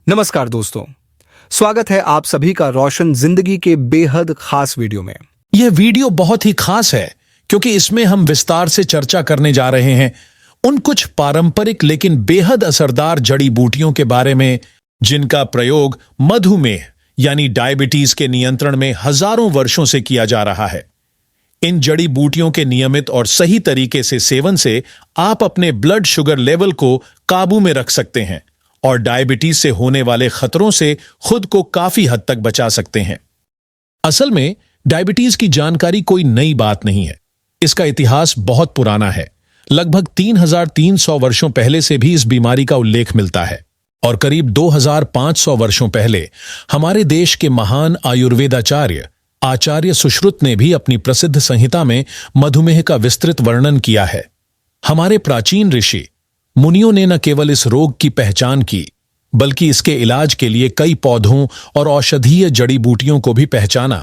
नमस्कार दोस्तों, स्वागत है आप सभी का रोशन जिंदगी के बेहद खास वीडियो में। यह वीडियो बहुत ही खास है क्योंकि इसमें हम विस्तार से चर्चा करने जा रहे हैं उन कुछ पारंपरिक लेकिन बेहद असरदार जड़ी बूटियों के बारे में जिनका प्रयोग मधुमेह यानी डायबिटीज के नियंत्रण में हजारों वर्षों से किया जा रहा है। इन जड़ी बूटियों के नियमित और सही तरीके से सेवन से आप अपने ब्लड शुगर लेवल को काबू में रख सकते हैं और डायबिटीज से होने वाले खतरों से खुद को काफी हद तक बचा सकते हैं। असल में डायबिटीज की जानकारी कोई नई बात नहीं है। इसका इतिहास बहुत पुराना है। लगभग 3300 वर्षों पहले से भी इस बीमारी का उल्लेख मिलता है और करीब 2500 वर्षों पहले हमारे देश के महान आयुर्वेदाचार्य आचार्य सुश्रुत ने भी अपनी प्रसिद्ध संहिता में मधुमेह का विस्तृत वर्णन किया है। हमारे प्राचीन ऋषि मुनियों ने न केवल इस रोग की पहचान की बल्कि इसके इलाज के लिए कई पौधों और औषधीय जड़ी बूटियों को भी पहचाना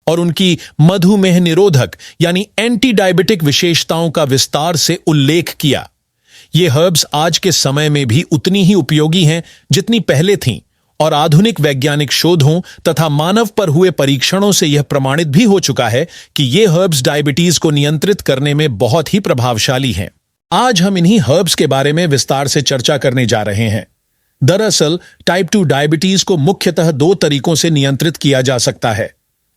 और उनकी मधुमेह निरोधक यानी एंटी डायबिटिक विशेषताओं का विस्तार से उल्लेख किया। ये हर्ब्स आज के समय में भी उतनी ही उपयोगी हैं जितनी पहले थीं और आधुनिक वैज्ञानिक शोधों तथा मानव पर हुए परीक्षणों से यह प्रमाणित भी हो चुका है कि ये हर्ब्स डायबिटीज को नियंत्रित करने में बहुत ही प्रभावशाली हैं। आज हम इन्हीं हर्ब्स के बारे में विस्तार से चर्चा करने जा रहे हैं। दरअसल टाइप 2 डायबिटीज को मुख्यतः 2 तरीकों से नियंत्रित किया जा सकता है।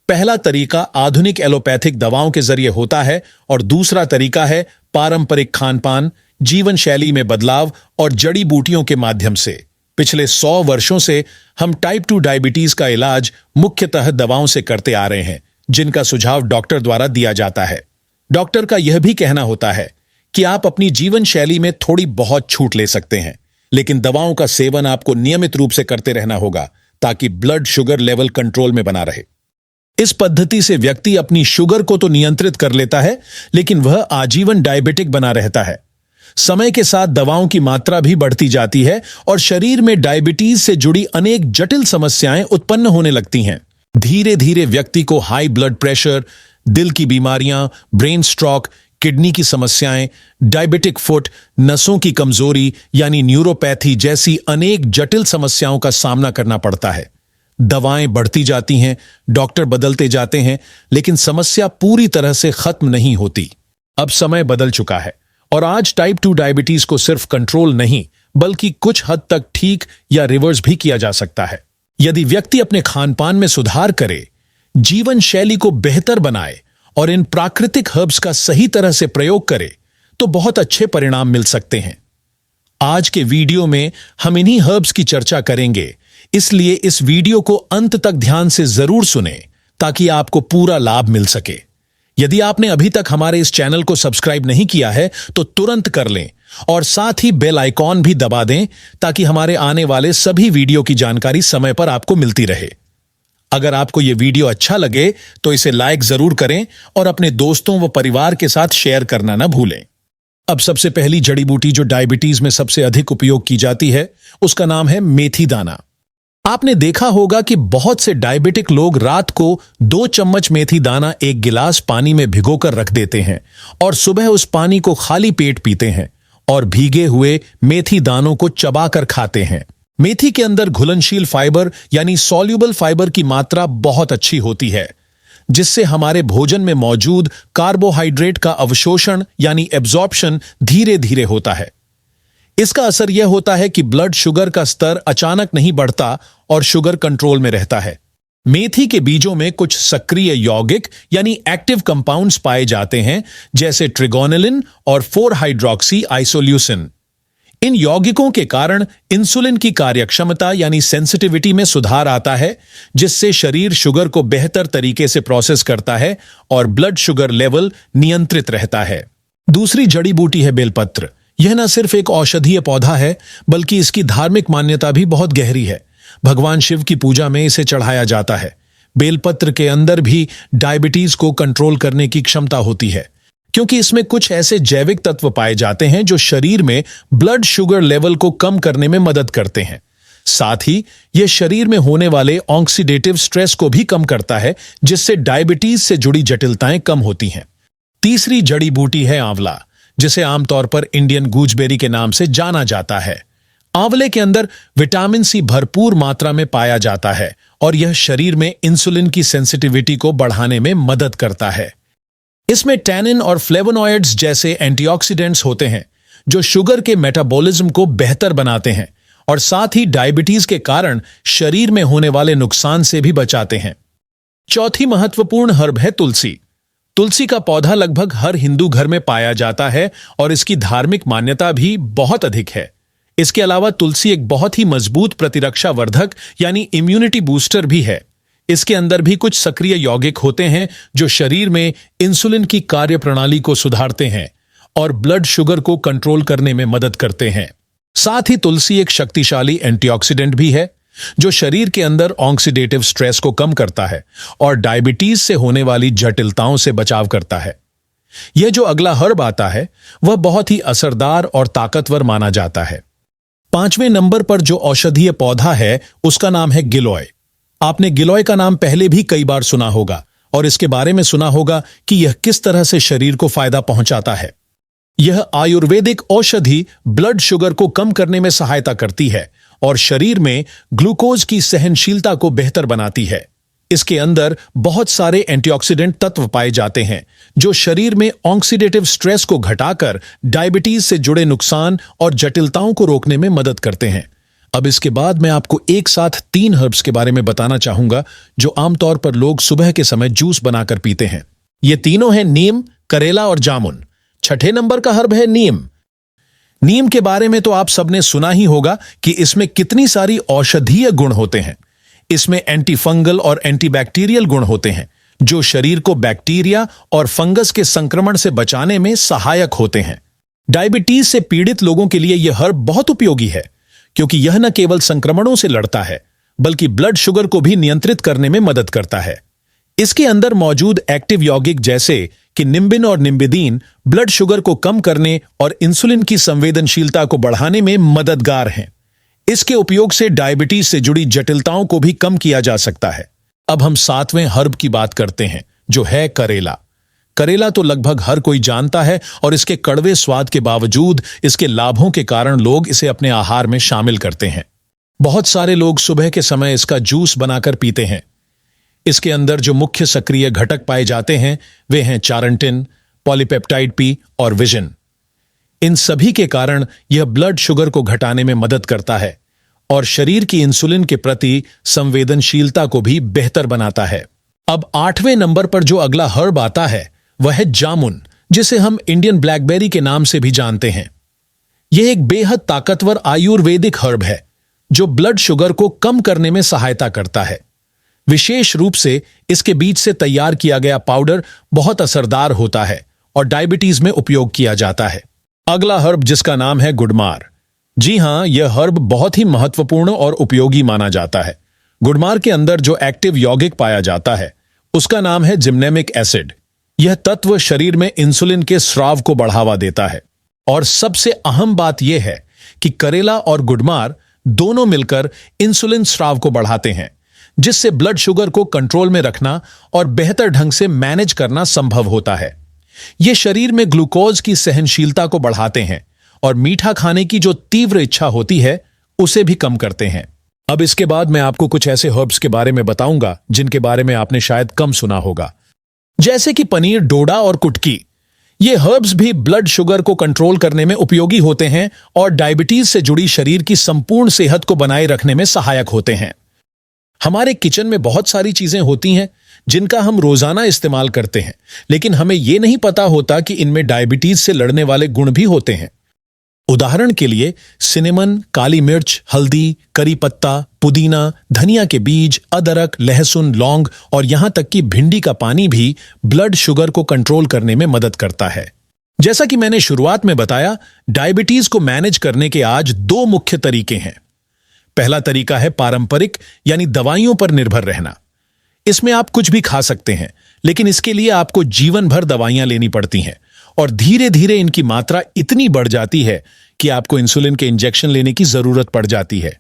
पहला तरीका आधुनिक एलोपैथिक दवाओं के जरिए होता है और दूसरा तरीका है पारंपरिक खानपान, जीवन शैली में बदलाव और जड़ी बूटियों के माध्यम से। पिछले 100 वर्षों से हम टाइप 2 डायबिटीज का इलाज मुख्यतः दवाओं से करते आ रहे हैं, जिनका सुझाव डॉक्टर द्वारा दिया जाता है। डॉक्टर का यह भी कहना होता है कि आप अपनी जीवन शैली में थोड़ी बहुत छूट ले सकते हैं, लेकिन दवाओं का सेवन आपको नियमित रूप से करते रहना होगा ताकि ब्लड शुगर लेवल कंट्रोल में बना रहे। इस पद्धति से व्यक्ति अपनी शुगर को तो नियंत्रित कर लेता है, लेकिन वह आजीवन डायबिटिक बना रहता है। समय के साथ दवाओं की मात्रा भी बढ़ती जाती है और शरीर में डायबिटीज से जुड़ी अनेक जटिल समस्याएं उत्पन्न होने लगती हैं। धीरे धीरे व्यक्ति को हाई ब्लड प्रेशर, दिल की बीमारियां, ब्रेन स्ट्रोक, किडनी की समस्याएं, डायबिटिक फुट, नसों की कमजोरी यानी न्यूरोपैथी जैसी अनेक जटिल समस्याओं का सामना करना पड़ता है। दवाएं बढ़ती जाती हैं, डॉक्टर बदलते जाते हैं, लेकिन समस्या पूरी तरह से खत्म नहीं होती। अब समय बदल चुका है और आज टाइप 2 डायबिटीज को सिर्फ कंट्रोल नहीं बल्कि कुछ हद तक ठीक या रिवर्स भी किया जा सकता है। यदि व्यक्ति अपने खानपान में सुधार करे, जीवन शैली को बेहतर बनाए और इन प्राकृतिक हर्ब्स का सही तरह से प्रयोग करे तो बहुत अच्छे परिणाम मिल सकते हैं। आज के वीडियो में हम इन्हीं हर्ब्स की चर्चा करेंगे, इसलिए इस वीडियो को अंत तक ध्यान से जरूर सुने ताकि आपको पूरा लाभ मिल सके। यदि आपने अभी तक हमारे इस चैनल को सब्सक्राइब नहीं किया है तो तुरंत कर लें और साथ ही बेल आइकॉन भी दबा दें ताकि हमारे आने वाले सभी वीडियो की जानकारी समय पर आपको मिलती रहे। अगर आपको यह वीडियो अच्छा लगे तो इसे लाइक जरूर करें और अपने दोस्तों व परिवार के साथ शेयर करना न भूलें। अब सबसे पहली जड़ी बूटी जो डायबिटीज में सबसे अधिक उपयोग की जाती है उसका नाम है मेथी दाना। आपने देखा होगा कि बहुत से डायबिटिक लोग रात को 2 चम्मच मेथी दाना 1 गिलास पानी में भिगोकर रख देते हैं और सुबह उस पानी को खाली पेट पीते हैं और भीगे हुए मेथी दानों को चबाकर खाते हैं। मेथी के अंदर घुलनशील फाइबर यानी सॉल्युबल फाइबर की मात्रा बहुत अच्छी होती है, जिससे हमारे भोजन में मौजूद कार्बोहाइड्रेट का अवशोषण यानी एब्जॉर्प्शन धीरे धीरे होता है। इसका असर यह होता है कि ब्लड शुगर का स्तर अचानक नहीं बढ़ता और शुगर कंट्रोल में रहता है। मेथी के बीजों में कुछ सक्रिय यौगिक यानी एक्टिव कंपाउंड्स पाए जाते हैं, जैसे ट्रिगोनेलिन और 4-हाइड्रोक्सी आइसोल्यूसिन। इन यौगिकों के कारण इंसुलिन की कार्यक्षमता यानी सेंसिटिविटी में सुधार आता है, जिससे शरीर शुगर को बेहतर तरीके से प्रोसेस करता है और ब्लड शुगर लेवल नियंत्रित रहता है। दूसरी जड़ी बूटी है बेलपत्र। यह न सिर्फ एक औषधीय पौधा है बल्कि इसकी धार्मिक मान्यता भी बहुत गहरी है। भगवान शिव की पूजा में इसे चढ़ाया जाता है। बेलपत्र के अंदर भी डायबिटीज को कंट्रोल करने की क्षमता होती है, क्योंकि इसमें कुछ ऐसे जैविक तत्व पाए जाते हैं जो शरीर में ब्लड शुगर लेवल को कम करने में मदद करते हैं। साथ ही यह शरीर में होने वाले ऑक्सीडेटिव स्ट्रेस को भी कम करता है, जिससे डायबिटीज से जुड़ी जटिलताएं कम होती हैं। तीसरी जड़ी बूटी है आंवला, जिसे आमतौर पर इंडियन गूजबेरी के नाम से जाना जाता है। आंवले के अंदर विटामिन सी भरपूर मात्रा में पाया जाता है और यह शरीर में इंसुलिन की सेंसिटिविटी को बढ़ाने में मदद करता है। इसमें टैनिन और फ्लेवोनॉइड्स जैसे एंटीऑक्सीडेंट्स होते हैं जो शुगर के मेटाबॉलिज्म को बेहतर बनाते हैं और साथ ही डायबिटीज के कारण शरीर में होने वाले नुकसान से भी बचाते हैं। चौथी महत्वपूर्ण हर्ब है तुलसी। तुलसी का पौधा लगभग हर हिंदू घर में पाया जाता है और इसकी धार्मिक मान्यता भी बहुत अधिक है। इसके अलावा तुलसी एक बहुत ही मजबूत प्रतिरक्षा वर्धक यानी इम्यूनिटी बूस्टर भी है। इसके अंदर भी कुछ सक्रिय यौगिक होते हैं जो शरीर में इंसुलिन की कार्यप्रणाली को सुधारते हैं और ब्लड शुगर को कंट्रोल करने में मदद करते हैं। साथ ही तुलसी एक शक्तिशाली एंटीऑक्सीडेंट भी है जो शरीर के अंदर ऑक्सीडेटिव स्ट्रेस को कम करता है और डायबिटीज से होने वाली जटिलताओं से बचाव करता है। यह जो अगला हर्ब आता है वह बहुत ही असरदार और ताकतवर माना जाता है। 5वें नंबर पर जो औषधीय पौधा है उसका नाम है गिलोय। आपने गिलोय का नाम पहले भी कई बार सुना होगा और इसके बारे में सुना होगा कि यह किस तरह से शरीर को फायदा पहुंचाता है। यह आयुर्वेदिक औषधि ब्लड शुगर को कम करने में सहायता करती है और शरीर में ग्लूकोज की सहनशीलता को बेहतर बनाती है। इसके अंदर बहुत सारे एंटीऑक्सीडेंट तत्व पाए जाते हैं जो शरीर में ऑक्सीडेटिव स्ट्रेस को घटाकर डायबिटीज से जुड़े नुकसान और जटिलताओं को रोकने में मदद करते हैं। अब इसके बाद मैं आपको एक साथ 3 हर्ब्स के बारे में बताना चाहूंगा जो आमतौर पर लोग सुबह के समय जूस बनाकर पीते हैं। ये तीनों हैं नीम, करेला और जामुन। 6ठे नंबर का हर्ब है नीम। नीम के बारे में तो आप सबने सुना ही होगा कि इसमें कितनी सारी औषधीय गुण होते हैं। इसमें एंटी फंगल और एंटीबैक्टीरियल गुण होते हैं जो शरीर को बैक्टीरिया और फंगस के संक्रमण से बचाने में सहायक होते हैं। डायबिटीज से पीड़ित लोगों के लिए यह हर्ब बहुत उपयोगी है क्योंकि यह न केवल संक्रमणों से लड़ता है बल्कि ब्लड शुगर को भी नियंत्रित करने में मदद करता है। इसके अंदर मौजूद एक्टिव यौगिक जैसे कि निम्बिन और निम्बिदीन ब्लड शुगर को कम करने और इंसुलिन की संवेदनशीलता को बढ़ाने में मददगार हैं। इसके उपयोग से डायबिटीज से जुड़ी जटिलताओं को भी कम किया जा सकता है। अब हम 7वें हर्ब की बात करते हैं जो है करेला। करेला तो लगभग हर कोई जानता है और इसके कड़वे स्वाद के बावजूद इसके लाभों के कारण लोग इसे अपने आहार में शामिल करते हैं। बहुत सारे लोग सुबह के समय इसका जूस बनाकर पीते हैं। इसके अंदर जो मुख्य सक्रिय घटक पाए जाते हैं वे हैं चारंटिन, पॉलीपेप्टाइड पी और विजिन। इन सभी के कारण यह ब्लड शुगर को घटाने में मदद करता है और शरीर की इंसुलिन के प्रति संवेदनशीलता को भी बेहतर बनाता है। अब 8वें नंबर पर जो अगला हर्ब आता है वह है जामुन, जिसे हम इंडियन ब्लैकबेरी के नाम से भी जानते हैं। यह एक बेहद ताकतवर आयुर्वेदिक हर्ब है जो ब्लड शुगर को कम करने में सहायता करता है। विशेष रूप से इसके बीज से तैयार किया गया पाउडर बहुत असरदार होता है और डायबिटीज में उपयोग किया जाता है। अगला हर्ब जिसका नाम है गुडमार। जी हां, यह हर्ब बहुत ही महत्वपूर्ण और उपयोगी माना जाता है। गुडमार के अंदर जो एक्टिव यौगिक पाया जाता है उसका नाम है जिम्नेमिक एसिड। यह तत्व शरीर में इंसुलिन के स्राव को बढ़ावा देता है और सबसे अहम बात यह है कि करेला और गुडमार दोनों मिलकर इंसुलिन स्राव को बढ़ाते हैं जिससे ब्लड शुगर को कंट्रोल में रखना और बेहतर ढंग से मैनेज करना संभव होता है। ये शरीर में ग्लूकोज की सहनशीलता को बढ़ाते हैं और मीठा खाने की जो तीव्र इच्छा होती है उसे भी कम करते हैं। अब इसके बाद मैं आपको कुछ ऐसे हर्ब्स के बारे में बताऊंगा जिनके बारे में आपने शायद कम सुना होगा, जैसे कि पनीर, डोडा और कुटकी। ये हर्ब्स भी ब्लड शुगर को कंट्रोल करने में उपयोगी होते हैं और डायबिटीज से जुड़ी शरीर की संपूर्ण सेहत को बनाए रखने में सहायक होते हैं। हमारे किचन में बहुत सारी चीजें होती हैं जिनका हम रोजाना इस्तेमाल करते हैं, लेकिन हमें यह नहीं पता होता कि इनमें डायबिटीज से लड़ने वाले गुण भी होते हैं। उदाहरण के लिए सिनेमन, काली मिर्च, हल्दी, करी पत्ता, पुदीना, धनिया के बीज, अदरक, लहसुन, लौंग और यहां तक कि भिंडी का पानी भी ब्लड शुगर को कंट्रोल करने में मदद करता है। जैसा कि मैंने शुरुआत में बताया, डायबिटीज को मैनेज करने के आज 2 मुख्य तरीके हैं। पहला तरीका है पारंपरिक यानी दवाइयों पर निर्भर रहना। इसमें आप कुछ भी खा सकते हैं, लेकिन इसके लिए आपको जीवन भर दवाइयां लेनी पड़ती हैं और धीरे धीरे इनकी मात्रा इतनी बढ़ जाती है कि आपको इंसुलिन के इंजेक्शन लेने की जरूरत पड़ जाती है।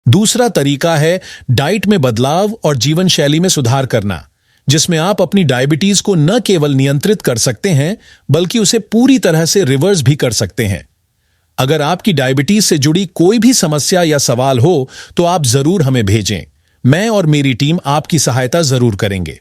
दूसरा तरीका है डाइट में बदलाव और जीवन शैली में सुधार करना, जिसमें आप अपनी डायबिटीज को न केवल नियंत्रित कर सकते हैं बल्कि उसे पूरी तरह से रिवर्स भी कर सकते हैं। अगर आपकी डायबिटीज से जुड़ी कोई भी समस्या या सवाल हो तो आप जरूर हमें भेजें। मैं और मेरी टीम आपकी सहायता जरूर करेंगे।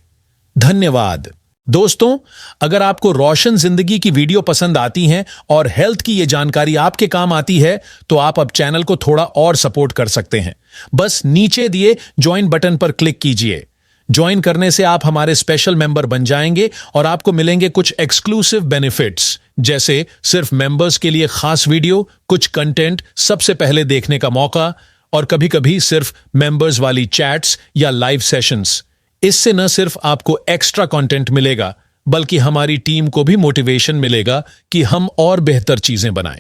धन्यवाद। दोस्तों, अगर आपको रोशन जिंदगी की वीडियो पसंद आती हैं और हेल्थ की ये जानकारी आपके काम आती है तो आप अब चैनल को थोड़ा और सपोर्ट कर सकते हैं। बस नीचे दिए ज्वाइन बटन पर क्लिक कीजिए। ज्वाइन करने से आप हमारे स्पेशल मेंबर बन जाएंगे और आपको मिलेंगे कुछ एक्सक्लूसिव बेनिफिट्स, जैसे सिर्फ मेंबर्स के लिए खास वीडियो, कुछ कंटेंट सबसे पहले देखने का मौका और कभी कभी सिर्फ मेंबर्स वाली चैट्स या लाइव सेशंस। इससे न सिर्फ आपको एक्स्ट्रा कंटेंट मिलेगा बल्कि हमारी टीम को भी मोटिवेशन मिलेगा कि हम और बेहतर चीजें बनाएं।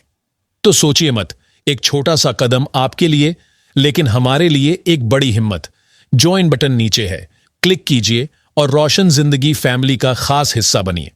तो सोचिए मत, एक छोटा सा कदम आपके लिए, लेकिन हमारे लिए एक बड़ी हिम्मत। ज्वाइन बटन नीचे है, क्लिक कीजिए और रोशन जिंदगी फैमिली का खास हिस्सा बनिए।